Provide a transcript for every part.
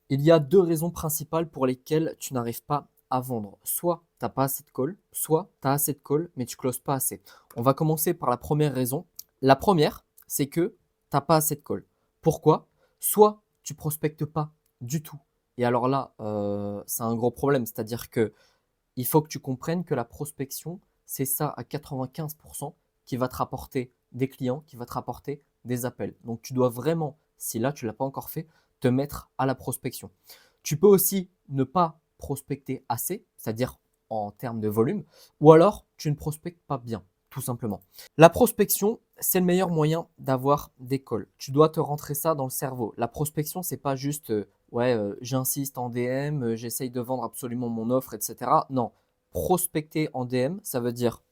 Il y a deux raisons principales pour lesquelles tu n'arrives pas à vendre. Soit tu n'as pas assez de calls, soit tu as assez de calls, mais tu ne closes pas assez. On va commencer par la première raison. La première, c'est que tu n'as pas assez de calls. Pourquoi? Soit tu prospectes pas du tout. Et alors là, c'est un gros problème. C'est-à-dire que il faut que tu comprennes que la prospection, c'est ça à 95% qui va te rapporter des clients, qui va te rapporter des appels. Donc tu dois vraiment, si là tu ne l'as pas encore fait, te mettre à la prospection. Tu peux aussi ne pas prospecter assez, c'est-à-dire en termes de volume, ou alors tu ne prospectes pas bien, tout simplement. La prospection, c'est le meilleur moyen d'avoir des calls. Tu dois te rentrer ça dans le cerveau. La prospection, c'est pas juste ouais, j'insiste en DM, j'essaye de vendre absolument mon offre, etc. Non, prospecter en DM, ça veut dire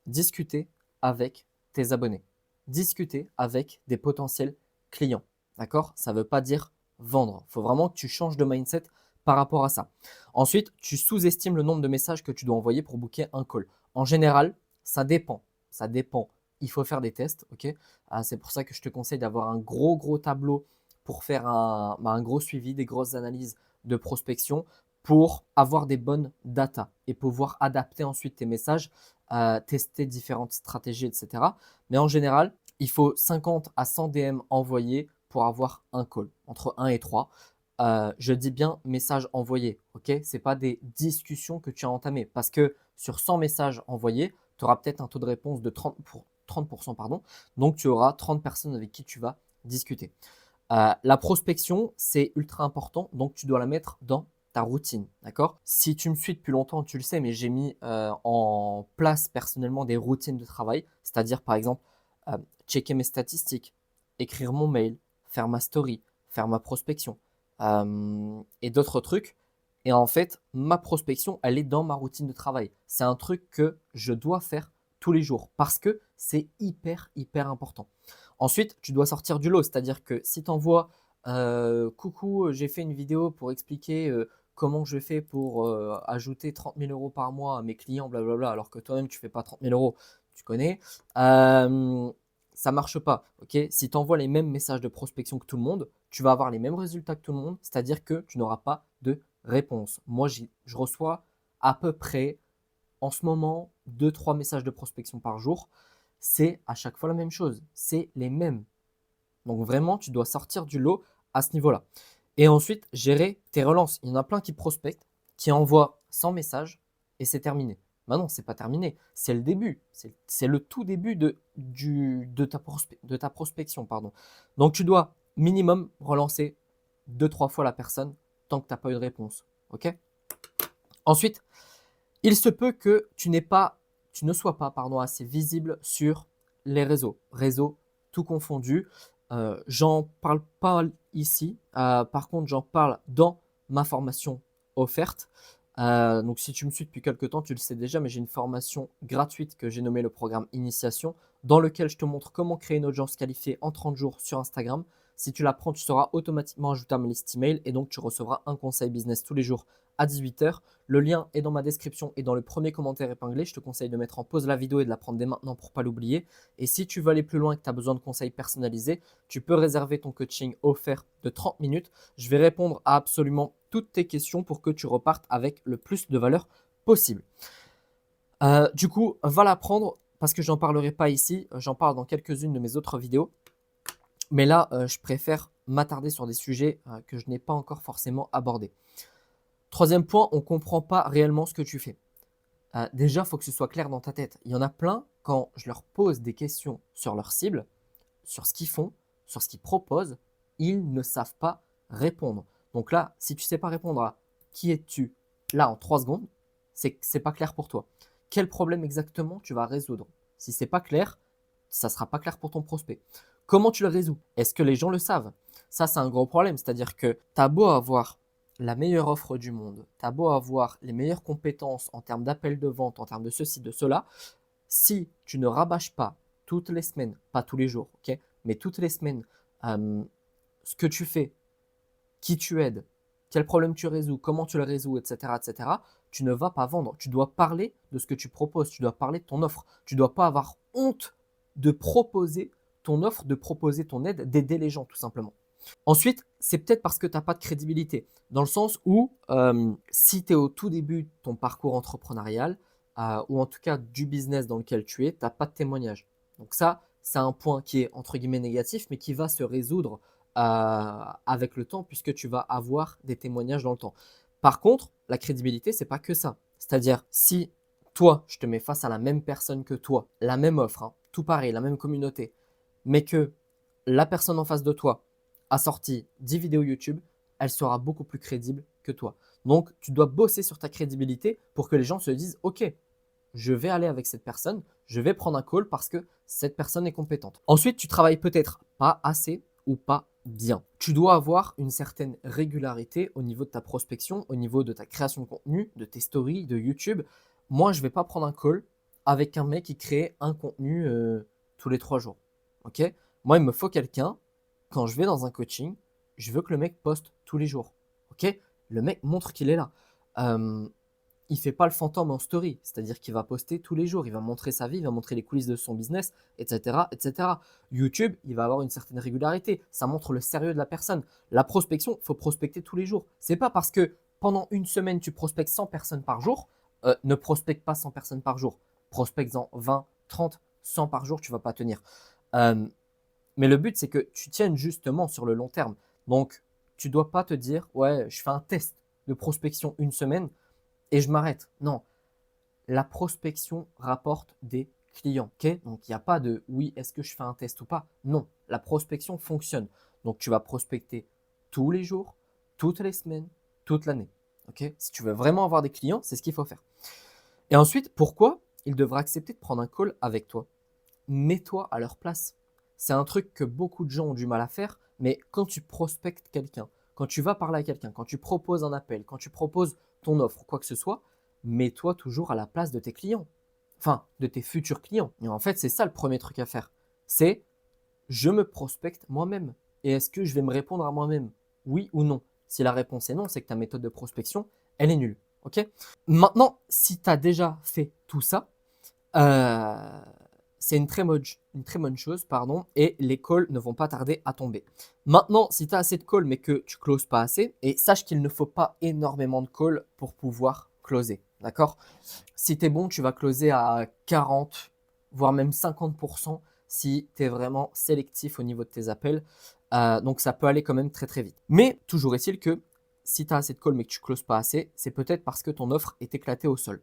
discuter avec tes abonnés, discuter avec des potentiels clients. D'accord? Ça ne veut pas dire vendre. Il faut vraiment que tu changes de mindset par rapport à ça. Ensuite, tu sous-estimes le nombre de messages que tu dois envoyer pour booker un call. En général, ça dépend. Ça dépend. Il faut faire des tests, ok? C'est pour ça que je te conseille d'avoir un gros tableau pour faire un gros suivi, des grosses analyses de prospection pour avoir des bonnes datas et pouvoir adapter ensuite tes messages, tester différentes stratégies, etc. Mais en général, il faut 50 à 100 DM envoyés pour avoir un call, entre 1 et 3. Je dis bien messages envoyés, ok? Ce n'est pas des discussions que tu as entamées parce que sur 100 messages envoyés, tu auras peut-être un taux de réponse de 30%, pardon. Donc, tu auras 30 personnes avec qui tu vas discuter. La prospection, c'est ultra important, donc tu dois la mettre dans ta routine, d'accord? Si tu me suis depuis longtemps, tu le sais, mais j'ai mis en place personnellement des routines de travail, c'est-à-dire par exemple checker mes statistiques, écrire mon mail, faire ma story, faire ma prospection et d'autres trucs. Et en fait, ma prospection, elle est dans ma routine de travail. C'est un truc que je dois faire tous les jours parce que c'est hyper important. Ensuite, tu dois sortir du lot, c'est-à-dire que si tu envoies coucou, j'ai fait une vidéo pour expliquer comment je fais pour ajouter 30 000 euros par mois à mes clients, blablabla, alors que toi-même tu ne fais pas 30 000 euros, tu connais, ça ne marche pas. Ok, si tu envoies les mêmes messages de prospection que tout le monde, tu vas avoir les mêmes résultats que tout le monde, c'est-à-dire que tu n'auras pas de réponse. Moi, je reçois à peu près en ce moment 2-3 messages de prospection par jour. C'est à chaque fois la même chose. C'est les mêmes. Donc vraiment, tu dois sortir du lot à ce niveau-là. Et ensuite, gérer tes relances. Il y en a plein qui prospectent, qui envoient 100 messages et c'est terminé. Ben non, c'est pas terminé. C'est le début. C'est le tout début de ta prospection. Pardon. Donc tu dois minimum relancer 2-3 fois la personne tant que tu n'as pas eu de réponse. Ok? Ensuite, il se peut que tu ne sois pas assez visible sur les réseaux tout confondus. J'en parle pas ici. Par contre, j'en parle dans ma formation offerte. Donc, si tu me suis depuis quelques temps, tu le sais déjà, mais j'ai une formation gratuite que j'ai nommée le programme Initiation, dans lequel je te montre comment créer une audience qualifiée en 30 jours sur Instagram. Si tu l'apprends, tu seras automatiquement ajouté à ma liste email et donc tu recevras un conseil business tous les jours à 18h. Le lien est dans ma description et dans le premier commentaire épinglé. Je te conseille de mettre en pause la vidéo et de la prendre dès maintenant pour ne pas l'oublier. Et si tu veux aller plus loin et que tu as besoin de conseils personnalisés, tu peux réserver ton coaching offert de 30 minutes. Je vais répondre à absolument toutes tes questions pour que tu repartes avec le plus de valeur possible. Du coup, va l'apprendre parce que j'en parlerai pas ici. J'en parle dans quelques-unes de mes autres vidéos. Mais là, je préfère m'attarder sur des sujets que je n'ai pas encore forcément abordés. Troisième point, on ne comprend pas réellement ce que tu fais. Déjà, il faut que ce soit clair dans ta tête. Il y en a plein, quand je leur pose des questions sur leur cible, sur ce qu'ils font, sur ce qu'ils proposent, ils ne savent pas répondre. Donc là, si tu ne sais pas répondre à qui es-tu, là en 3 secondes, c'est que ce n'est pas clair pour toi. Quel problème exactement tu vas résoudre? Si ce n'est pas clair, ça ne sera pas clair pour ton prospect. Comment tu le résous? Est-ce que les gens le savent? Ça, c'est un gros problème. C'est-à-dire que tu as beau avoir la meilleure offre du monde, tu as beau avoir les meilleures compétences en termes d'appel de vente, en termes de ceci, de cela, si tu ne rabâches pas toutes les semaines, pas tous les jours, ok, mais toutes les semaines, ce que tu fais, qui tu aides, quel problème tu résous, comment tu le résous, etc., tu ne vas pas vendre. Tu dois parler de ce que tu proposes, tu dois parler de ton offre. Tu ne dois pas avoir honte de proposer ton offre, de proposer ton aide, d'aider les gens tout simplement. Ensuite, c'est peut-être parce que tu n'as pas de crédibilité, dans le sens où si tu es au tout début de ton parcours entrepreneurial, ou en tout cas du business dans lequel tu es, tu n'as pas de témoignage. Donc ça, c'est un point qui est entre guillemets négatif, mais qui va se résoudre avec le temps, puisque tu vas avoir des témoignages dans le temps. Par contre, la crédibilité, c'est pas que ça. C'est-à-dire, si toi, je te mets face à la même personne que toi, la même offre, hein, tout pareil, la même communauté, mais que la personne en face de toi a sorti 10 vidéos YouTube, elle sera beaucoup plus crédible que toi. Donc, tu dois bosser sur ta crédibilité pour que les gens se disent, OK, je vais aller avec cette personne, je vais prendre un call parce que cette personne est compétente. Ensuite, tu travailles peut-être pas assez ou pas bien. Tu dois avoir une certaine régularité au niveau de ta prospection, au niveau de ta création de contenu, de tes stories, de YouTube. Moi, je ne vais pas prendre un call avec un mec qui crée un contenu tous les 3 jours. Ok? Moi, il me faut quelqu'un, quand je vais dans un coaching, je veux que le mec poste tous les jours. Ok? Le mec montre qu'il est là. Il fait pas le fantôme en story, c'est-à-dire qu'il va poster tous les jours, il va montrer sa vie, il va montrer les coulisses de son business, etc., etc. YouTube, il va avoir une certaine régularité, ça montre le sérieux de la personne. La prospection, il faut prospecter tous les jours. C'est pas parce que pendant une semaine tu prospectes 100 personnes par jour, ne prospecte pas 100 personnes par jour. Prospecte-en 20, 30, 100 par jour, tu vas pas tenir. Mais le but, c'est que tu tiennes justement sur le long terme. Donc, tu dois pas te dire, ouais, je fais un test de prospection une semaine et je m'arrête. Non, la prospection rapporte des clients. Ok, donc, il n'y a pas de oui, est-ce que je fais un test ou pas? Non, la prospection fonctionne. Donc, tu vas prospecter tous les jours, toutes les semaines, toute l'année. Ok, si tu veux vraiment avoir des clients, c'est ce qu'il faut faire. Et ensuite, pourquoi ils devraient accepter de prendre un call avec toi? Mets-toi à leur place. C'est un truc que beaucoup de gens ont du mal à faire, mais quand tu prospectes quelqu'un, quand tu vas parler à quelqu'un, quand tu proposes un appel, quand tu proposes ton offre, quoi que ce soit, mets-toi toujours à la place de tes clients. Enfin, de tes futurs clients. Et en fait, c'est ça le premier truc à faire. C'est je me prospecte moi-même. Et est-ce que je vais me répondre à moi-même? Oui ou non? Si la réponse est non, c'est que ta méthode de prospection, elle est nulle. Ok? Maintenant, si tu as déjà fait tout ça, c'est une très bonne chose, pardon, et les calls ne vont pas tarder à tomber. Maintenant, si tu as assez de calls mais que tu closes pas assez, et sache qu'il ne faut pas énormément de calls pour pouvoir closer, d'accord? Si tu es bon, tu vas closer à 40, voire même 50% si tu es vraiment sélectif au niveau de tes appels. Donc ça peut aller quand même très très vite. Mais toujours est-il que si tu as assez de calls mais que tu closes pas assez, c'est peut-être parce que ton offre est éclatée au sol.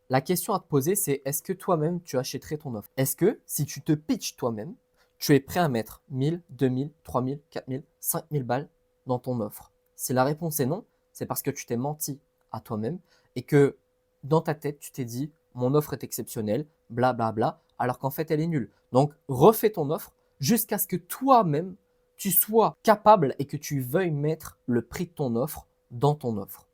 La question à te poser, c'est est-ce que toi-même, tu achèterais ton offre? Est-ce que si tu te pitches toi-même, tu es prêt à mettre 1000, 2000, 3000, 4000, 5000 balles dans ton offre? Si la réponse est non, c'est parce que tu t'es menti à toi-même et que dans ta tête, tu t'es dit mon offre est exceptionnelle, blablabla, bla, bla, alors qu'en fait, elle est nulle. Donc, refais ton offre jusqu'à ce que toi-même, tu sois capable et que tu veuilles mettre le prix de ton offre dans ton offre.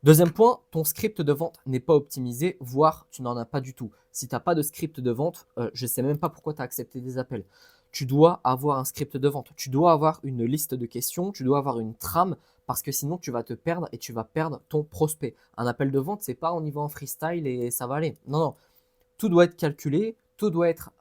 Deuxième point, ton script de vente n'est pas optimisé, voire tu n'en as pas du tout. Si tu n'as pas de script de vente, je ne sais même pas pourquoi tu as accepté des appels. Tu dois avoir un script de vente, tu dois avoir une liste de questions, tu dois avoir une trame, parce que sinon tu vas te perdre et tu vas perdre ton prospect. Un appel de vente, c'est pas on y va en freestyle et ça va aller. Non, non. Tout doit être calculé, tout doit être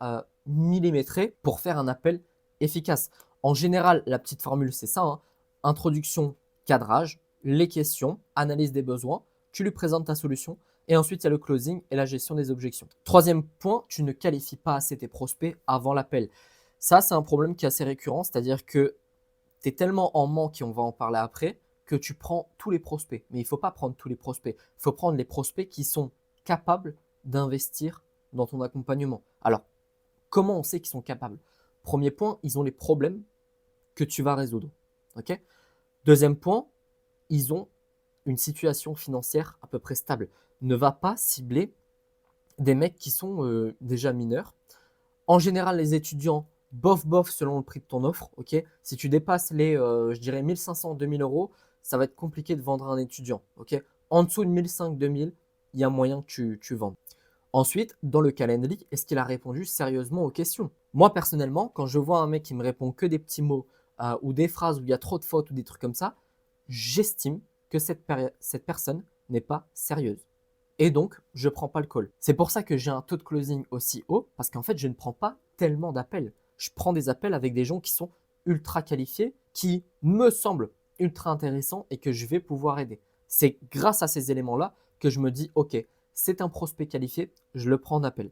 millimétré pour faire un appel efficace. En général, la petite formule, c'est ça, hein. Introduction, cadrage, les questions, analyse des besoins, tu lui présentes ta solution et ensuite il y a le closing et la gestion des objections. Troisième point, tu ne qualifies pas assez tes prospects avant l'appel. Ça, c'est un problème qui est assez récurrent, c'est-à-dire que tu es tellement en manque, et on va en parler après, que tu prends tous les prospects. Mais il ne faut pas prendre tous les prospects. Il faut prendre les prospects qui sont capables d'investir dans ton accompagnement. Alors, comment on sait qu'ils sont capables? Premier point, ils ont les problèmes que tu vas résoudre. Ok? Deuxième point, ils ont une situation financière à peu près stable. Ne va pas cibler des mecs qui sont déjà mineurs. En général, les étudiants, bof, bof, selon le prix de ton offre. Ok, si tu dépasses les, je dirais, 1500, 2000 euros, ça va être compliqué de vendre à un étudiant. Ok, en dessous de 1500, 2000, il y a moyen que tu vendes. Ensuite, dans le Calendly, est-ce qu'il a répondu sérieusement aux questions? Moi, personnellement, quand je vois un mec qui me répond que des petits mots ou des phrases où il y a trop de fautes ou des trucs comme ça, j'estime que cette personne n'est pas sérieuse. Et donc, je ne prends pas le call. C'est pour ça que j'ai un taux de closing aussi haut, parce qu'en fait, je ne prends pas tellement d'appels. Je prends des appels avec des gens qui sont ultra qualifiés, qui me semble ultra intéressant et que je vais pouvoir aider. C'est grâce à ces éléments-là que je me dis, OK, c'est un prospect qualifié, je le prends en appel.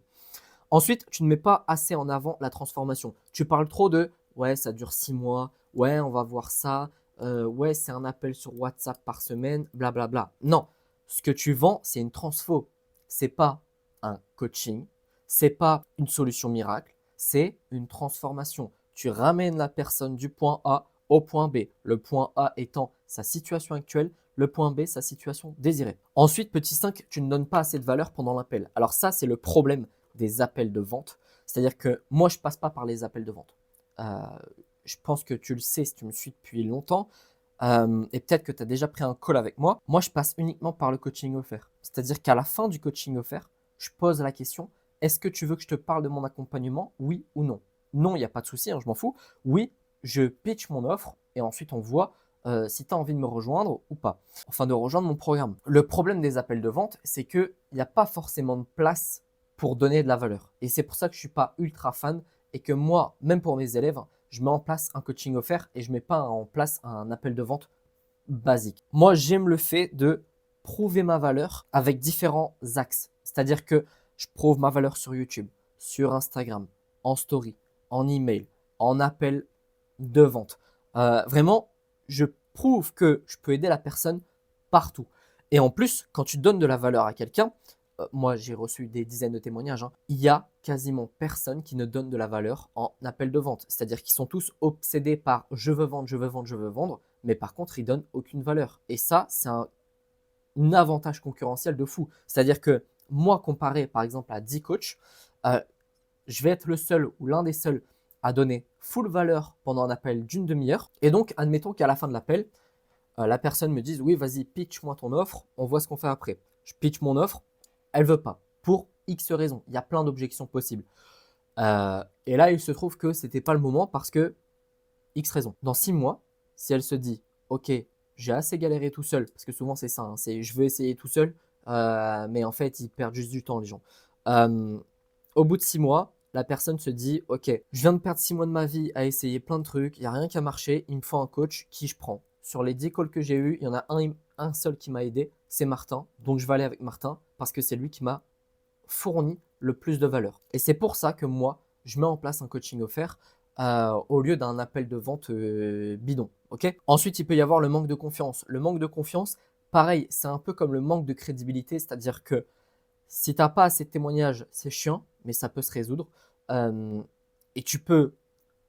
Ensuite, tu ne mets pas assez en avant la transformation. Tu parles trop de ouais, ça dure 6 mois, ouais, on va voir ça, ouais, c'est un appel sur WhatsApp par semaine, blablabla. Non, ce que tu vends, c'est une transfo. C'est pas un coaching, c'est pas une solution miracle, c'est une transformation. Tu ramènes la personne du point A au point B. Le point A étant sa situation actuelle, le point B, sa situation désirée. Ensuite, petit 5, tu ne donnes pas assez de valeur pendant l'appel. Alors ça, c'est le problème des appels de vente. C'est-à-dire que moi, je ne passe pas par les appels de vente. Je pense que tu le sais si tu me suis depuis longtemps. Et peut-être que tu as déjà pris un call avec moi. Moi, je passe uniquement par le coaching offert. C'est-à-dire qu'à la fin du coaching offert, je pose la question, est-ce que tu veux que je te parle de mon accompagnement, oui ou non? Non, il n'y a pas de souci, hein, je m'en fous. Oui, je pitch mon offre et ensuite on voit si tu as envie de me rejoindre ou pas. Enfin, de rejoindre mon programme. Le problème des appels de vente, c'est qu'il n'y a pas forcément de place pour donner de la valeur. Et c'est pour ça que je ne suis pas ultra fan et que moi, même pour mes élèves, je mets en place un coaching offert et je ne mets pas en place un appel de vente basique. Moi, j'aime le fait de prouver ma valeur avec différents axes. C'est-à-dire que je prouve ma valeur sur YouTube, sur Instagram, en story, en email, en appel de vente. Vraiment, je prouve que je peux aider la personne partout. Et en plus, quand tu donnes de la valeur à quelqu'un, moi j'ai reçu des dizaines de témoignages, hein, il y a quasiment personne qui ne donne de la valeur en appel de vente. C'est-à-dire qu'ils sont tous obsédés par je veux vendre, je veux vendre, je veux vendre, mais par contre ils donnent aucune valeur. Et ça, c'est un avantage concurrentiel de fou. C'est-à-dire que moi, comparé par exemple à 10 coachs, je vais être le seul ou l'un des seuls à donner full valeur pendant un appel d'une demi-heure. Et donc, admettons qu'à la fin de l'appel, la personne me dise oui, vas-y, pitch-moi ton offre, on voit ce qu'on fait après. Je pitch mon offre, elle veut pas pour X raisons. Il y a plein d'objections possibles. Et là, il se trouve que c'était pas le moment parce que X raisons. Dans 6 mois, si elle se dit ok, j'ai assez galéré tout seul, parce que souvent c'est ça, hein, c'est je veux essayer tout seul, mais en fait ils perdent juste du temps les gens. Au bout de 6 mois, la personne se dit ok, je viens de perdre 6 mois de ma vie à essayer plein de trucs, il n'y a rien qui a marché, il me faut un coach, qui je prends? Sur les 10 calls que j'ai eu, il y en a un seul qui m'a aidé, c'est Martin. Donc je vais aller avec Martin parce que c'est lui qui m'a fourni le plus de valeur. Et c'est pour ça que moi, je mets en place un coaching offert au lieu d'un appel de vente bidon. Ok. Ensuite, il peut y avoir le manque de confiance. Le manque de confiance, pareil, c'est un peu comme le manque de crédibilité, c'est-à-dire que si tu n'as pas assez de témoignages, c'est chiant, mais ça peut se résoudre. Et tu peux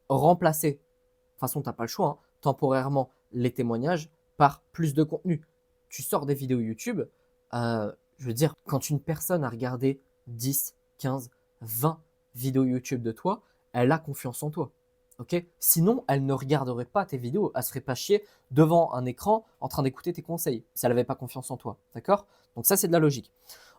remplacer, de toute façon, tu n'as pas le choix, hein, temporairement les témoignages par plus de contenu. Tu sors des vidéos YouTube, je veux dire, quand une personne a regardé 10, 15, 20 vidéos YouTube de toi, elle a confiance en toi. Ok. Sinon, elle ne regarderait pas tes vidéos. Elle se ferait pas chier devant un écran en train d'écouter tes conseils si elle n'avait pas confiance en toi. D'accord. Donc ça, c'est de la logique.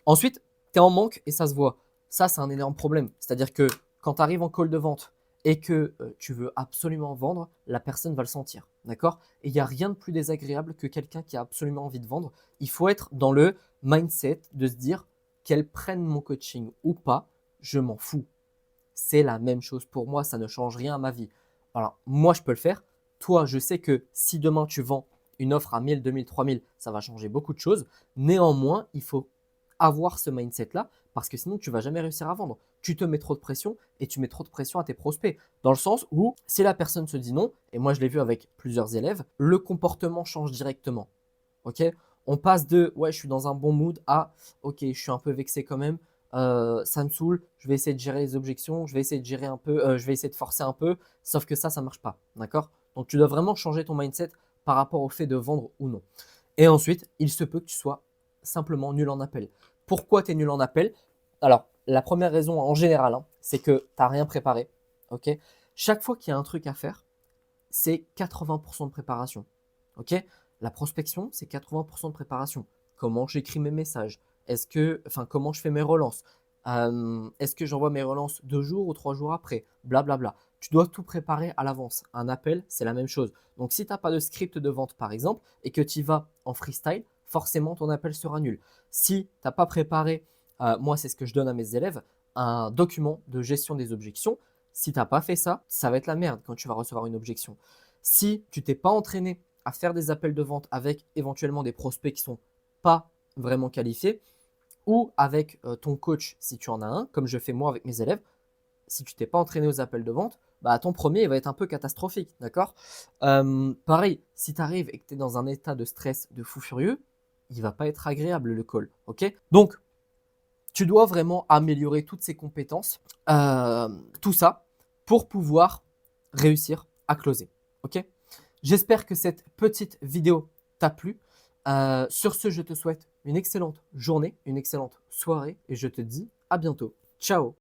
Ensuite, tu es en manque et ça se voit. Ça, c'est un énorme problème. C'est-à-dire que quand tu arrives en call de vente et que tu veux absolument vendre, la personne va le sentir. D'accord. Et il n'y a rien de plus désagréable que quelqu'un qui a absolument envie de vendre. Il faut être dans le mindset de se dire qu'elle prenne mon coaching ou pas, je m'en fous. C'est la même chose pour moi, ça ne change rien à ma vie. Alors, moi, je peux le faire. Toi, je sais que si demain tu vends une offre à 1000, 2000, 3000, ça va changer beaucoup de choses. Néanmoins, il faut avoir ce mindset-là parce que sinon, tu vas jamais réussir à vendre. Tu te mets trop de pression et tu mets trop de pression à tes prospects. Dans le sens où, si la personne se dit non, et moi je l'ai vu avec plusieurs élèves, le comportement change directement. Ok. On passe de ouais, je suis dans un bon mood à ok, je suis un peu vexé quand même. Ça me saoule, je vais essayer de gérer les objections, je vais essayer de gérer un peu, je vais essayer de forcer un peu, sauf que ça marche pas, d'accord? Donc tu dois vraiment changer ton mindset par rapport au fait de vendre ou non. Et ensuite, il se peut que tu sois simplement nul en appel. Pourquoi tu es nul en appel? Alors, la première raison en général, hein, c'est que tu n'as rien préparé, ok? Chaque fois qu'il y a un truc à faire, c'est 80% de préparation, ok? La prospection, c'est 80% de préparation. Comment j'écris mes messages? Comment je fais mes relances? Est-ce que j'envoie mes relances 2 jours ou 3 jours après? Blablabla. Tu dois tout préparer à l'avance. Un appel, c'est la même chose. Donc, si tu n'as pas de script de vente, par exemple, et que tu y vas en freestyle, forcément, ton appel sera nul. Si tu n'as pas préparé, moi, c'est ce que je donne à mes élèves, un document de gestion des objections. Si tu n'as pas fait ça, ça va être la merde quand tu vas recevoir une objection. Si tu t'es pas entraîné à faire des appels de vente avec éventuellement des prospects qui sont pas vraiment qualifiés ou avec ton coach si tu en as un, comme je fais moi avec mes élèves, si tu t'es pas entraîné aux appels de vente, bah, ton premier il va être un peu catastrophique, d'accord? Pareil, si tu arrives et que tu es dans un état de stress de fou furieux, il va pas être agréable le call, ok? Donc, tu dois vraiment améliorer toutes ces compétences, tout ça pour pouvoir réussir à closer, ok? J'espère que cette petite vidéo t'a plu. Sur ce, je te souhaite une excellente journée, une excellente soirée et je te dis à bientôt. Ciao!